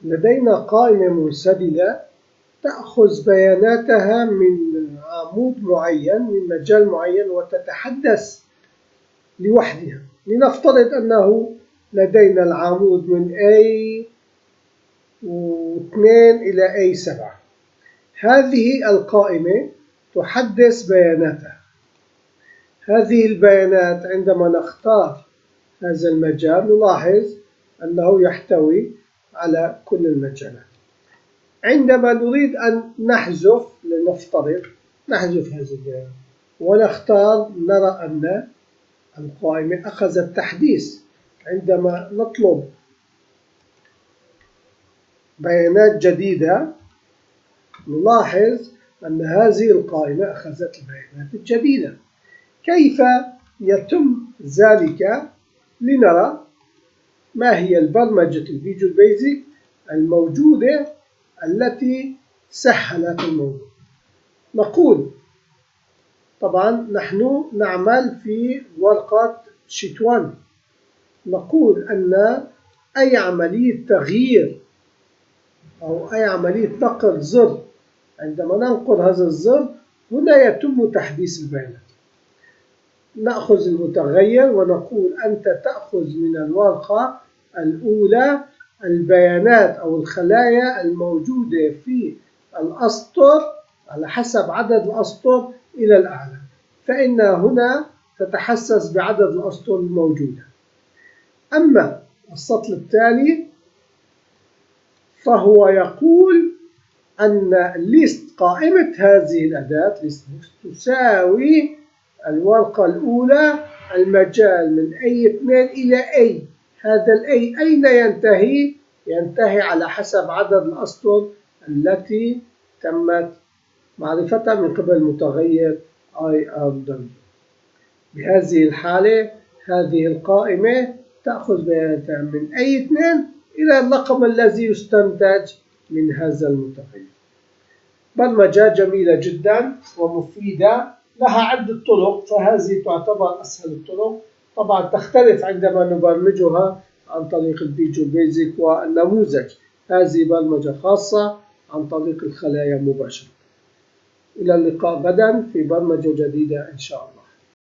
لدينا قائمة منسدلة تأخذ بياناتها من عمود معين من مجال معين وتتحدث لوحدها. لنفترض أنه لدينا العمود من A2 إلى A7. هذه القائمة تحدث بياناتها. هذه البيانات عندما نختار هذا المجال نلاحظ أنه يحتوي على كل المجالات. عندما نريد أن نحذف، لنفترض نحذف هذا البيان ونختار، نرى أن القائمة أخذت تحديث. عندما نطلب بيانات جديدة نلاحظ أن هذه القائمة أخذت البيانات الجديدة. كيف يتم ذلك؟ لنرى ما هي البرمجة الفيجوال بيزك الموجودة التي سهلت الموضوع. نقول طبعا نحن نعمل في ورقة شيت 1. نقول أن أي عملية تغيير أو أي عملية نقل زر، عندما ننقل هذا الزر هنا يتم تحديث البيانات. نأخذ المتغير ونقول أنت تأخذ من الورقة الأولى البيانات أو الخلايا الموجودة في الأسطر على حسب عدد الأسطر إلى الأعلى، فإن هنا تتحسس بعدد الأسطر الموجودة. أما السطر التالي فهو يقول أن list قائمة هذه الأداة list تساوي الورقة الأولى المجال من A2 إلى A. هذا ال A أين ينتهي؟ ينتهي على حسب عدد الأسطر التي تمت معرفتها من قبل المتغير IRW. بهذه الحالة هذه القائمة تأخذ بياناتها من A2 إلى الرقم الذي يستنتج من هذا المتغير. برمجة جميلة جدا ومفيدة، لها عدة طرق، فهذه تعتبر أسهل الطرق. طبعا تختلف عندما نبرمجها عن طريق الفيجوال بيزك والنموذج. هذه برمجة خاصة عن طريق الخلايا مباشرة. إلى اللقاء غدا في برمجة جديدة إن شاء الله.